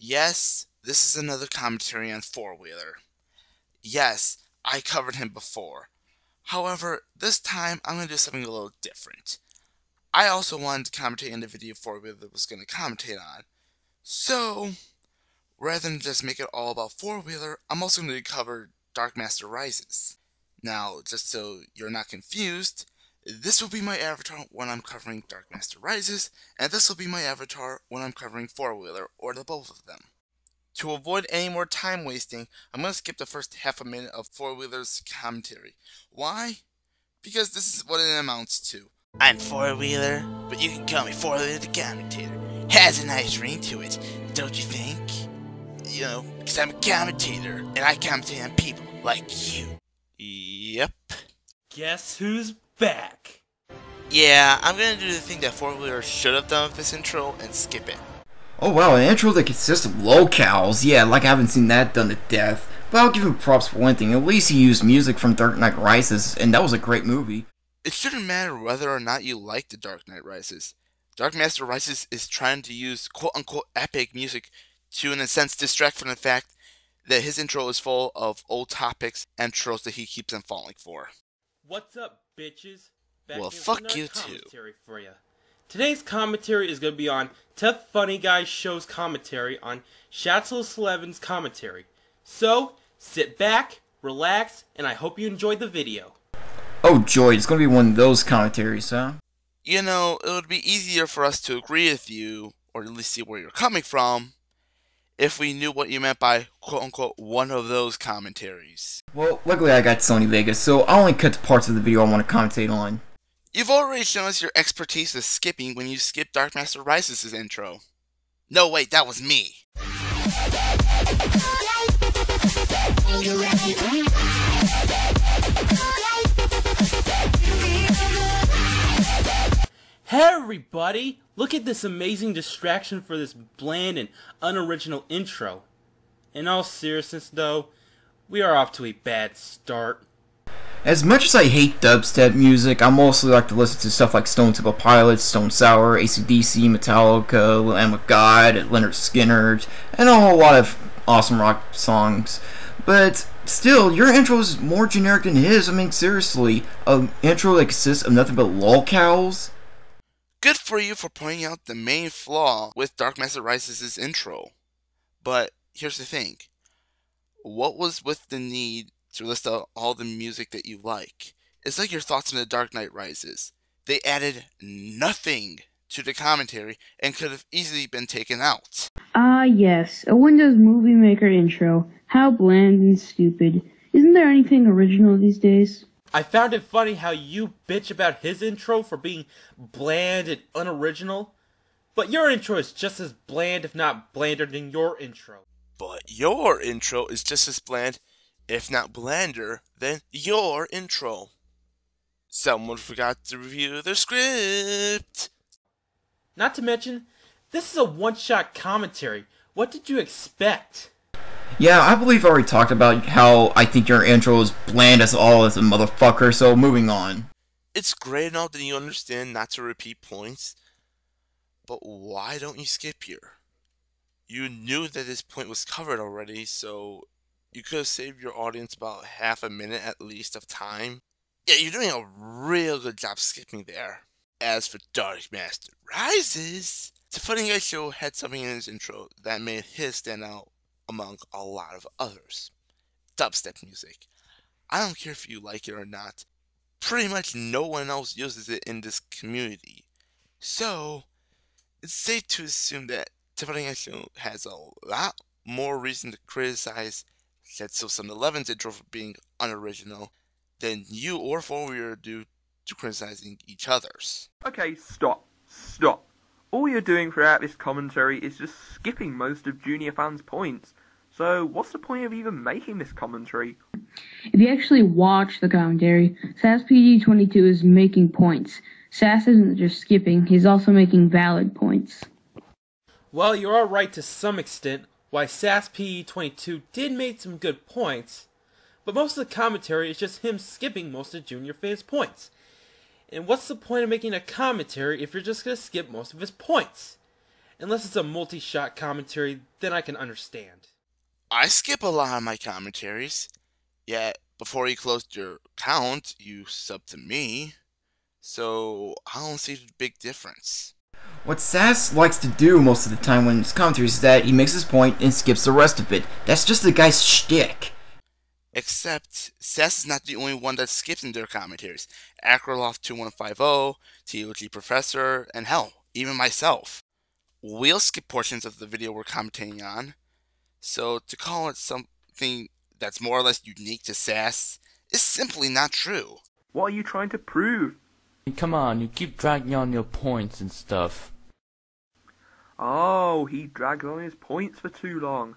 Yes, this is another commentary on Four-Wheeler. Yes, I covered him before. However, this time I'm going to do something a little different. I also wanted to commentate on the video Four-Wheeler was going to commentate on. So, rather than just make it all about Four-Wheeler, I'm also going to cover Dark Master Rises. Now, just so you're not confused, this will be my avatar when I'm covering Dark Master Rises, and this will be my avatar when I'm covering Four-Wheeler, or the both of them. To avoid any more time wasting, I'm going to skip the first half a minute of Four-Wheeler's commentary. Why? Because this is what it amounts to. I'm Four-Wheeler, but you can call me Four-Wheeler the Commentator. Has a nice ring to it, don't you think? You know, because I'm a commentator, and I commentate on people like you. Yep. Guess who's back? Yeah, I'm gonna do the thing that Four-Wheeler should have done with this intro and skip it. Oh wow, an intro that consists of locales. Yeah, like I haven't seen that done to death. But I'll give him props for one thing. At least he used music from Dark Knight Rises, and that was a great movie. It shouldn't matter whether or not you like the Dark Knight Rises. Dark Master Rises is trying to use quote-unquote epic music to, in a sense, distract from the fact that his intro is full of old topics and tropes that he keeps on falling for. What's up, bitches? Well, fuck you too. For ya. Today's commentary is going to be on Tough Funny Guy Show's commentary on Shatzel11's commentary. So, sit back, relax, and I hope you enjoyed the video. Oh joy, it's gonna be one of those commentaries, huh? You know, it would be easier for us to agree with you, or at least see where you're coming from, if we knew what you meant by quote-unquote one of those commentaries. Well, luckily I got Sony Vegas, so I'll only cut the parts of the video I want to commentate on. You've already shown us your expertise with skipping when you skipped Dark Master Rises' intro. No, wait, that was me. Hey everybody! Look at this amazing distraction for this bland and unoriginal intro. In all seriousness though, we are off to a bad start. As much as I hate dubstep music, I mostly like to listen to stuff like Stone Temple Pilots, Stone Sour, AC/DC, Metallica, Lamb of God, Leonard Skinner, and a whole lot of awesome rock songs. But still, your intro is more generic than his. I mean, seriously, an intro that consists of nothing but lolcows? Good for you for pointing out the main flaw with Dark Master Rises' intro. But here's the thing. What was with the need to list out all the music that you like? It's like your thoughts on the Dark Knight Rises. They added nothing to the commentary and could have easily been taken out. Ah, yes, a Windows Movie Maker intro. How bland and stupid. Isn't there anything original these days? I found it funny how you bitch about his intro for being bland and unoriginal, but your intro is just as bland, if not blander, than your intro. But your intro is just as bland, if not blander, than your intro. Someone forgot to review their script. Not to mention, this is a one-shot commentary. What did you expect? Yeah, I believe I already talked about how I think your intro is bland as all as a motherfucker, so moving on. It's great and all that you understand not to repeat points, but why don't you skip here? You knew that this point was covered already, so you could have saved your audience about half a minute at least of time. Yeah, you're doing a real good job skipping there. As for Dark Master Rises, the Funny Guy Show had something in his intro that made his stand out among a lot of others. Dubstep music. I don't care if you like it or not. Pretty much no one else uses it in this community. So, it's safe to assume that Tiffany Show has a lot more reason to criticize Shatzel11's intro for being unoriginal than you or Four-Wheeler do to criticizing each other's. Okay, stop. All you're doing throughout this commentary is just skipping most of Junior Fan's points. So, what's the point of even making this commentary? If you actually watch the commentary, SassPD22 is making points. Sass isn't just skipping, he's also making valid points. Well, you are right to some extent. Why SassPD22 did make some good points, but most of the commentary is just him skipping most of Junior Fan's points. And what's the point of making a commentary if you're just going to skip most of his points? Unless it's a multi-shot commentary, then I can understand. I skip a lot of my commentaries. Yet, before you closed your account, you subbed to me. So, I don't see the big difference. What Sass likes to do most of the time when his commentaries is that he makes his point and skips the rest of it. That's just the guy's shtick. Except, Sass is not the only one that skips in their commentaries. Akroloff2150, TOG Professor, and hell, even myself. We'll skip portions of the video we're commentating on. So, to call it something that's more or less unique to Sass is simply not true. What are you trying to prove? Come on, you keep dragging on your points and stuff. Oh, he drags on his points for too long.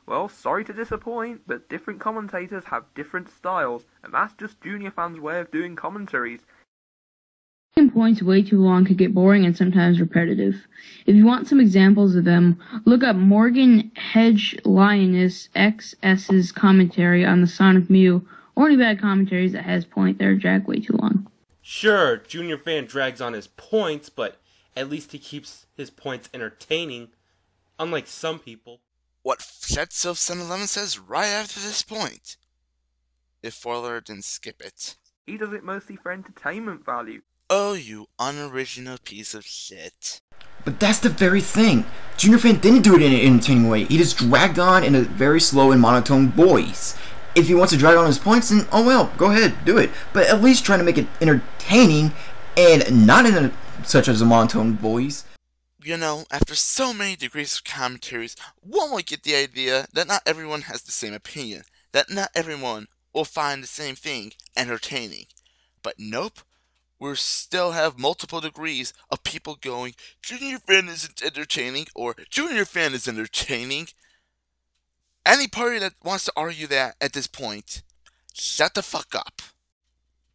Well, sorry to disappoint, but different commentators have different styles, and that's just Junior Fan's way of doing commentaries. Making points way too long could get boring and sometimes repetitive. If you want some examples of them, look up Morgan Hedge Lioness XS's commentary on the Son of Mew, or any bad commentaries that has point that are dragged way too long. Sure, Junior Fan drags on his points, but at least he keeps his points entertaining, unlike some people. What Shetso711 says right after this point. If Forler didn't skip it. He does it mostly for entertainment value. Oh, you unoriginal piece of shit. But that's the very thing. Junior Fan didn't do it in an entertaining way. He just dragged on in a very slow and monotone voice. If he wants to drag on his points, then oh well, go ahead, do it. But at least try to make it entertaining and not in such as a monotone voice. You know, after so many degrees of commentaries, one will get the idea that not everyone has the same opinion, that not everyone will find the same thing entertaining. But nope, we still have multiple degrees of people going, Junior Fan isn't entertaining, or Junior Fan is entertaining. Any party that wants to argue that at this point, shut the fuck up.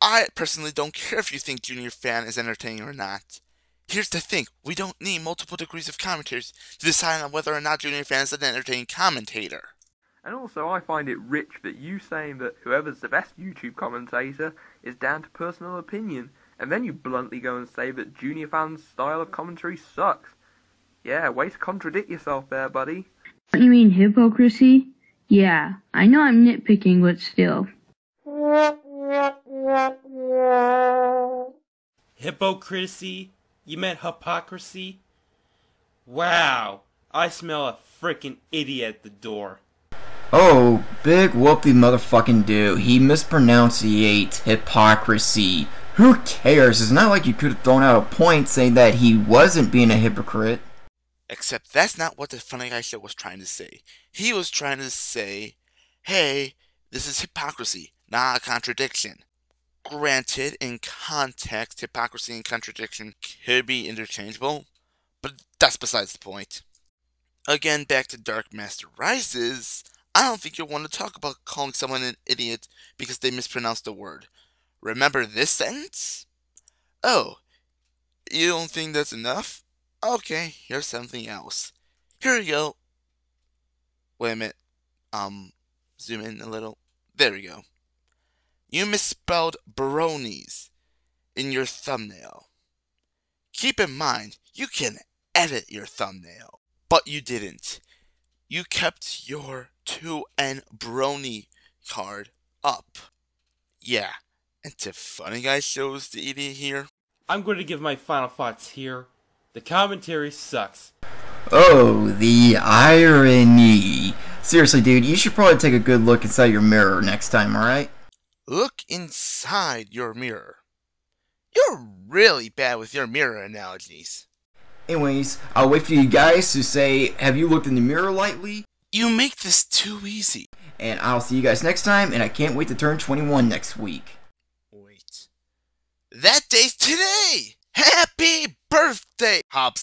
I personally don't care if you think Junior Fan is entertaining or not. Here's the thing, we don't need multiple degrees of commentators to decide on whether or not Junior Fan is an entertaining commentator. And also I find it rich that you saying that whoever's the best YouTube commentator is down to personal opinion, and then you bluntly go and say that Junior Fan's style of commentary sucks. Yeah, way to contradict yourself there, buddy. You mean hypocrisy? Yeah, I know I'm nitpicking, but still. Hypocrisy? You meant hypocrisy? Wow, I smell a frickin' idiot at the door. Oh, big whoop-de motherfucking do. He mispronunciate hypocrisy. Who cares? It's not like you could have thrown out a point saying that he wasn't being a hypocrite. Except that's not what the Funny Guy Show was trying to say. He was trying to say, hey, this is hypocrisy, not a contradiction. Granted, in context, hypocrisy and contradiction could be interchangeable, but that's besides the point. Again, back to Dark Master Rises, I don't think you'll want to talk about calling someone an idiot because they mispronounced a word. Remember this sentence? Oh, you don't think that's enough? Okay, here's something else. Here we go. Wait a minute. Zoom in a little. There we go. You misspelled bronies in your thumbnail. Keep in mind, you can edit your thumbnail, but you didn't. You kept your 2N brony card up. Yeah, and to Funny Guy Show's the idiot here. I'm going to give my final thoughts here. The commentary sucks. Oh, the irony. Seriously, dude, you should probably take a good look inside your mirror next time, alright? Look inside your mirror. You're really bad with your mirror analogies. Anyways, I'll wait for you guys to say, have you looked in the mirror lately? You make this too easy. And I'll see you guys next time, and I can't wait to turn 21 next week. Wait. That day's today! Happy birthday, Hobbs!